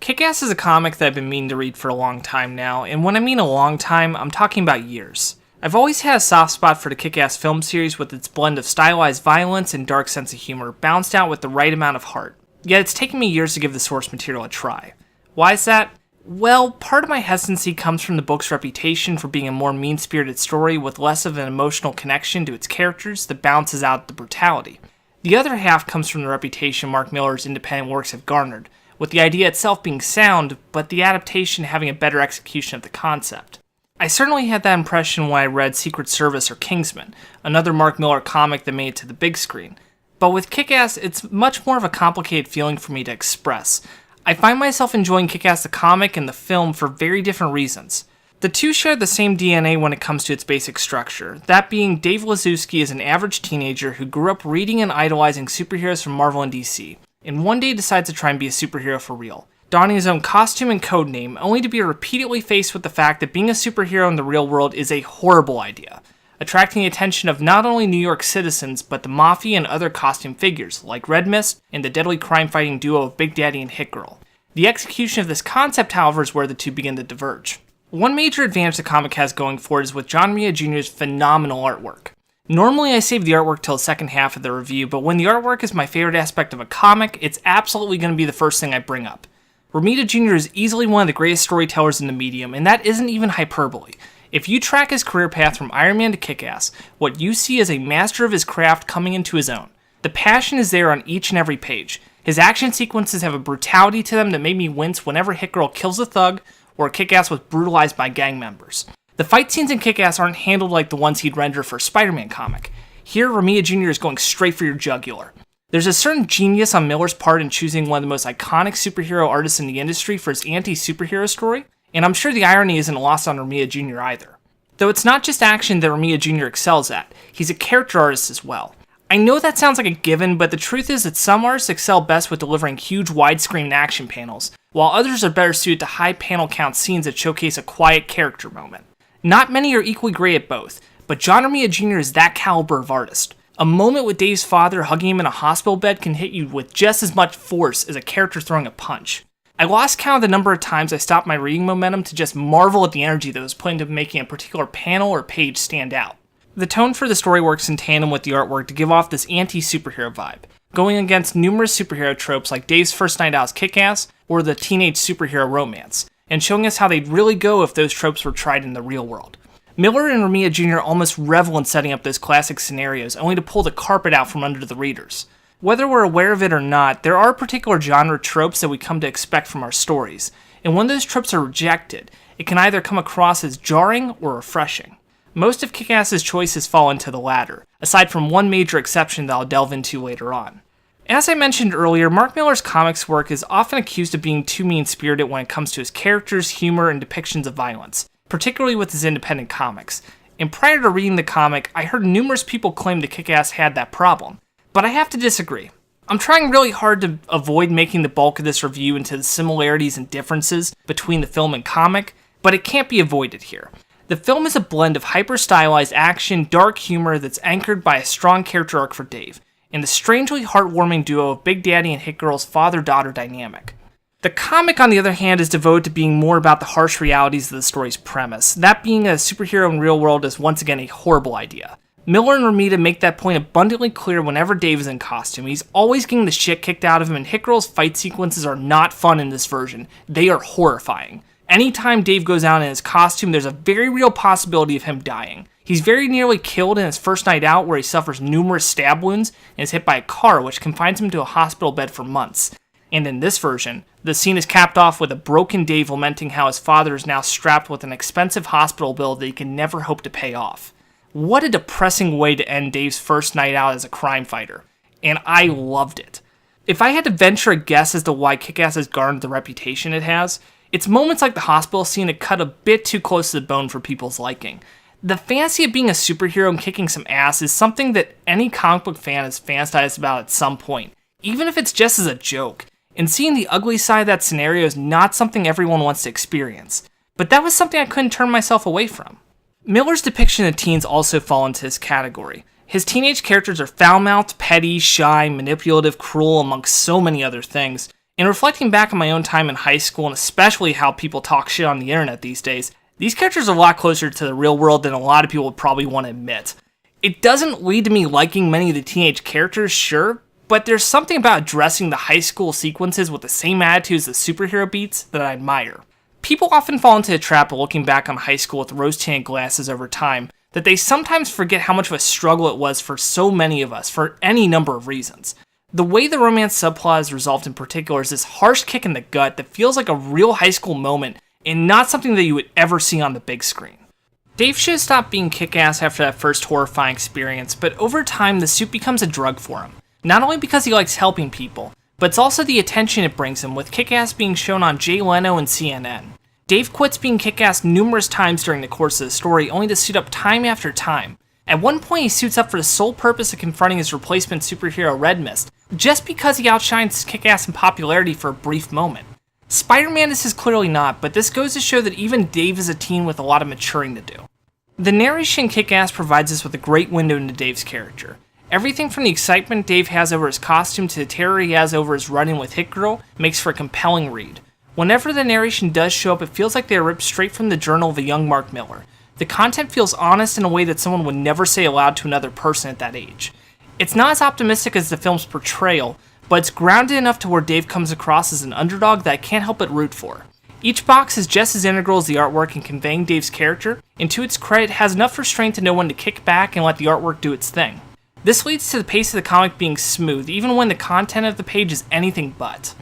Kick-Ass is a comic that I've been meaning to read for a long time now, and when I mean a long time, I'm talking about years. I've always had a soft spot for the Kick-Ass film series with its blend of stylized violence and dark sense of humor, balanced out with the right amount of heart. Yet it's taken me years to give the source material a try. Why is that? Well, part of my hesitancy comes from the book's reputation for being a more mean-spirited story with less of an emotional connection to its characters that balances out the brutality. The other half comes from the reputation Mark Millar's independent works have garnered, with the idea itself being sound, but the adaptation having a better execution of the concept. I certainly had that impression when I read Secret Service or Kingsman, another Mark Millar comic that made it to the big screen. But with Kick-Ass, it's much more of a complicated feeling for me to express. I find myself enjoying Kick-Ass the comic and the film for very different reasons. The two share the same DNA when it comes to its basic structure, that being Dave Lazowski is an average teenager who grew up reading and idolizing superheroes from Marvel and DC, and one day decides to try and be a superhero for real, donning his own costume and code name, only to be repeatedly faced with the fact that being a superhero in the real world is a horrible idea, attracting the attention of not only New York citizens, but the Mafia and other costume figures, like Red Mist and the deadly crime-fighting duo of Big Daddy and Hit Girl. The execution of this concept, however, is where the two begin to diverge. One major advantage the comic has going for it is with John Romita Jr.'s phenomenal artwork. Normally I save the artwork till the second half of the review, but when the artwork is my favorite aspect of a comic, it's absolutely going to be the first thing I bring up. Romita Jr. is easily one of the greatest storytellers in the medium, and that isn't even hyperbole. If you track his career path from Iron Man to Kick-Ass, what you see is a master of his craft coming into his own. The passion is there on each and every page. His action sequences have a brutality to them that made me wince whenever Hit Girl kills a thug, or Kick-Ass was brutalized by gang members. The fight scenes in Kick-Ass aren't handled like the ones he'd render for a Spider-Man comic. Here, Romita Jr. is going straight for your jugular. There's a certain genius on Millar's part in choosing one of the most iconic superhero artists in the industry for his anti-superhero story, and I'm sure the irony isn't lost on Romita Jr. either. Though it's not just action that Romita Jr. excels at, he's a character artist as well. I know that sounds like a given, but the truth is that some artists excel best with delivering huge widescreen action panels, while others are better suited to high panel count scenes that showcase a quiet character moment. Not many are equally great at both, but John Romita Jr. is that caliber of artist. A moment with Dave's father hugging him in a hospital bed can hit you with just as much force as a character throwing a punch. I lost count of the number of times I stopped my reading momentum to just marvel at the energy that was put into making a particular panel or page stand out. The tone for the story works in tandem with the artwork to give off this anti-superhero vibe, going against numerous superhero tropes like Dave's first night out's Kick-Ass or the teenage superhero romance, and showing us how they'd really go if those tropes were tried in the real world. Millar and Romita Jr. almost revel in setting up those classic scenarios, only to pull the carpet out from under the readers. Whether we're aware of it or not, there are particular genre tropes that we come to expect from our stories, and when those tropes are rejected, it can either come across as jarring or refreshing. Most of Kick-Ass's choices fall into the latter, aside from one major exception that I'll delve into later on. As I mentioned earlier, Mark Millar's comics work is often accused of being too mean-spirited when it comes to his characters, humor, and depictions of violence, particularly with his independent comics. And prior to reading the comic, I heard numerous people claim that Kick-Ass had that problem, but I have to disagree. I'm trying really hard to avoid making the bulk of this review into the similarities and differences between the film and comic, but it can't be avoided here. The film is a blend of hyper-stylized action, dark humor that's anchored by a strong character arc for Dave, and the strangely heartwarming duo of Big Daddy and Hit Girl's father-daughter dynamic. The comic, on the other hand, is devoted to being more about the harsh realities of the story's premise, that being a superhero in the real world is once again a horrible idea. Millar and Romita make that point abundantly clear whenever Dave is in costume. He's always getting the shit kicked out of him, and Hit Girl's fight sequences are not fun in this version. They are horrifying. Anytime Dave goes out in his costume, there's a very real possibility of him dying. He's very nearly killed in his first night out, where he suffers numerous stab wounds and is hit by a car, which confines him to a hospital bed for months. And in this version, the scene is capped off with a broken Dave lamenting how his father is now strapped with an expensive hospital bill that he can never hope to pay off. What a depressing way to end Dave's first night out as a crime fighter, and I loved it. If I had to venture a guess as to why Kick-Ass has garnered the reputation it has, it's moments like the hospital scene that cut a bit too close to the bone for people's liking. The fantasy of being a superhero and kicking some ass is something that any comic book fan has fantasized about at some point, even if it's just as a joke, and seeing the ugly side of that scenario is not something everyone wants to experience. But that was something I couldn't turn myself away from. Millar's depiction of teens also fall into this category. His teenage characters are foul-mouthed, petty, shy, manipulative, cruel, amongst so many other things, In reflecting back on my own time in high school, and especially how people talk shit on the internet these days, these characters are a lot closer to the real world than a lot of people would probably want to admit. It doesn't lead to me liking many of the teenage characters, sure, but there's something about addressing the high school sequences with the same attitude as the superhero beats that I admire. People often fall into the trap of looking back on high school with rose-tinted glasses over time, that they sometimes forget how much of a struggle it was for so many of us, for any number of reasons. The way the romance subplot is resolved in particular is this harsh kick in the gut that feels like a real high school moment, and not something that you would ever see on the big screen. Dave should have stopped being kick-ass after that first horrifying experience, but over time the suit becomes a drug for him. Not only because he likes helping people, but it's also the attention it brings him, with Kick-Ass being shown on Jay Leno and CNN. Dave quits being Kick-Ass numerous times during the course of the story, only to suit up time after time. At one point he suits up for the sole purpose of confronting his replacement superhero Red Mist, just because he outshines Kick-Ass in popularity for a brief moment. Spider-Man is clearly not, but this goes to show that even Dave is a teen with a lot of maturing to do. The narration in Kick-Ass provides us with a great window into Dave's character. Everything from the excitement Dave has over his costume to the terror he has over his run-in with Hit Girl makes for a compelling read. Whenever the narration does show up, it feels like they are ripped straight from the journal of a young Mark Miller. The content feels honest in a way that someone would never say aloud to another person at that age. It's not as optimistic as the film's portrayal, but it's grounded enough to where Dave comes across as an underdog that I can't help but root for. Each box is just as integral as the artwork in conveying Dave's character, and to its credit, has enough restraint to know when to kick back and let the artwork do its thing. This leads to the pace of the comic being smooth, even when the content of the page is anything but.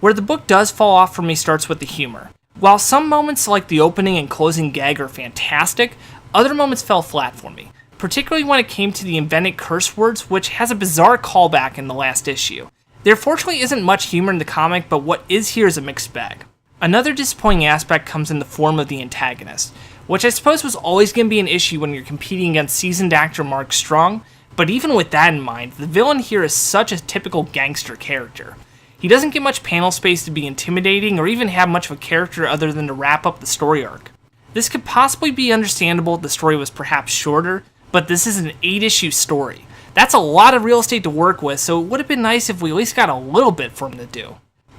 Where the book does fall off for me starts with the humor. While some moments like the opening and closing gag are fantastic, other moments fell flat for me, particularly when it came to the invented curse words, which has a bizarre callback in the last issue. There fortunately isn't much humor in the comic, but what is here is a mixed bag. Another disappointing aspect comes in the form of the antagonist, which I suppose was always going to be an issue when you're competing against seasoned actor Mark Strong, but even with that in mind, the villain here is such a typical gangster character. He doesn't get much panel space to be intimidating or even have much of a character other than to wrap up the story arc. This could possibly be understandable if the story was perhaps shorter, but this is an 8-issue story. That's a lot of real estate to work with, so it would have been nice if we at least got a little bit for him to do.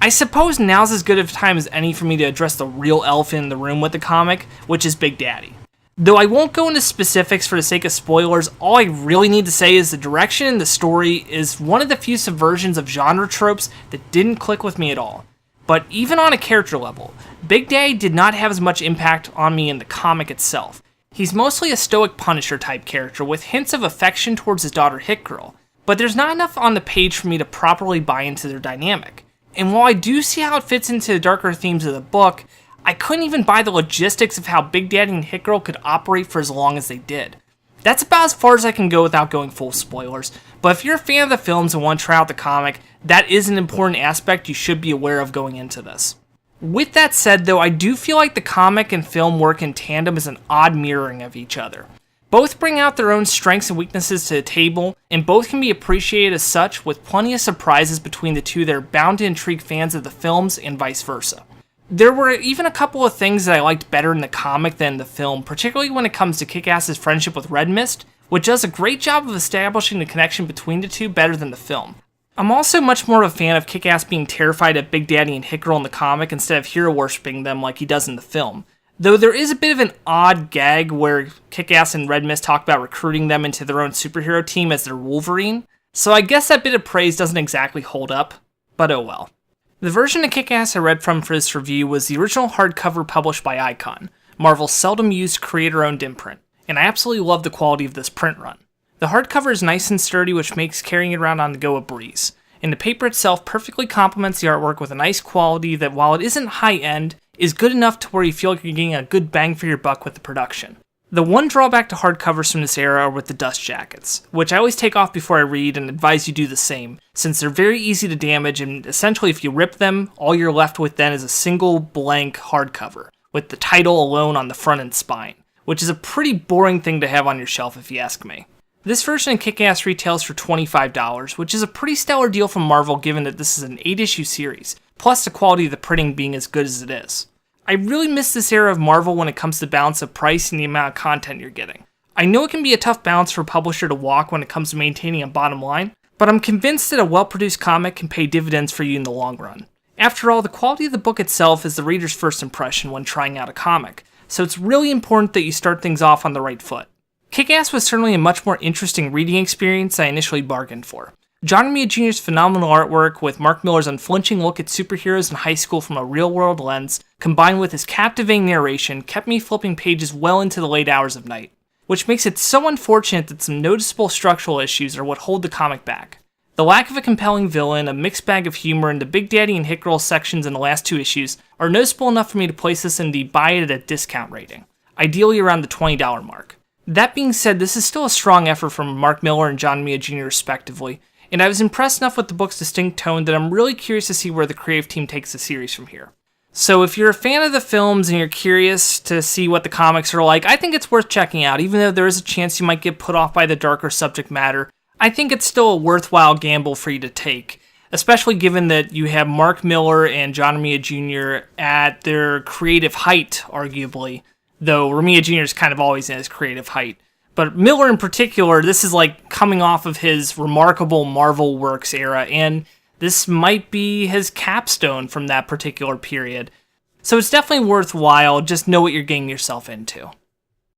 I suppose now's as good of a time as any for me to address the real elephant in the room with the comic, which is Big Daddy. Though I won't go into specifics for the sake of spoilers, all I really need to say is the direction in the story is one of the few subversions of genre tropes that didn't click with me at all. But even on a character level, Big Daddy did not have as much impact on me in the comic itself. He's mostly a stoic Punisher type character with hints of affection towards his daughter Hit Girl, but there's not enough on the page for me to properly buy into their dynamic. And while I do see how it fits into the darker themes of the book, I couldn't even buy the logistics of how Big Daddy and Hit Girl could operate for as long as they did. That's about as far as I can go without going full spoilers, but if you're a fan of the films and want to try out the comic, that is an important aspect you should be aware of going into this. With that said though, I do feel like the comic and film work in tandem as an odd mirroring of each other. Both bring out their own strengths and weaknesses to the table, and both can be appreciated as such, with plenty of surprises between the two that are bound to intrigue fans of the films and vice versa. There were even a couple of things that I liked better in the comic than in the film, particularly when it comes to Kick-Ass's friendship with Red Mist, which does a great job of establishing the connection between the two better than the film. I'm also much more of a fan of Kick-Ass being terrified of Big Daddy and Hit Girl in the comic instead of hero-worshipping them like he does in the film. Though there is a bit of an odd gag where Kick-Ass and Red Mist talk about recruiting them into their own superhero team as their Wolverine, so I guess that bit of praise doesn't exactly hold up, but oh well. The version of Kick-Ass I read from for this review was the original hardcover published by Icon, Marvel's seldom used creator-owned imprint, and I absolutely love the quality of this print run. The hardcover is nice and sturdy, which makes carrying it around on the go a breeze, and the paper itself perfectly complements the artwork with a nice quality that, while it isn't high-end, is good enough to where you feel like you're getting a good bang for your buck with the production. The one drawback to hardcovers from this era are with the dust jackets, which I always take off before I read and advise you do the same, since they're very easy to damage and essentially if you rip them, all you're left with then is a single blank hardcover, with the title alone on the front and spine, which is a pretty boring thing to have on your shelf if you ask me. This version of Kick-Ass retails for $25, which is a pretty stellar deal from Marvel given that this is an 8-issue series, plus the quality of the printing being as good as it is. I really miss this era of Marvel when it comes to balance of price and the amount of content you're getting. I know it can be a tough balance for a publisher to walk when it comes to maintaining a bottom line, but I'm convinced that a well-produced comic can pay dividends for you in the long run. After all, the quality of the book itself is the reader's first impression when trying out a comic, so it's really important that you start things off on the right foot. Kick-Ass was certainly a much more interesting reading experience than I initially bargained for. John Romita Jr.'s phenomenal artwork, with Mark Millar's unflinching look at superheroes in high school from a real-world lens, combined with his captivating narration, kept me flipping pages well into the late hours of night, which makes it so unfortunate that some noticeable structural issues are what hold the comic back. The lack of a compelling villain, a mixed bag of humor, and the Big Daddy and Hit Girl sections in the last 2 issues are noticeable enough for me to place this in the buy it at a discount rating, ideally around the $20 mark. That being said, this is still a strong effort from Mark Millar and John Romita Jr. respectively, and I was impressed enough with the book's distinct tone that I'm really curious to see where the creative team takes the series from here. So if you're a fan of the films and you're curious to see what the comics are like, I think it's worth checking out, even though there is a chance you might get put off by the darker subject matter. I think it's still a worthwhile gamble for you to take, especially given that you have Mark Millar and John Romita Jr. at their creative height, arguably, though Romita Jr. is kind of always in his creative height. But Millar in particular, this is like coming off of his remarkable Marvel Works era, and this might be his capstone from that particular period. So it's definitely worthwhile, just know what you're getting yourself into.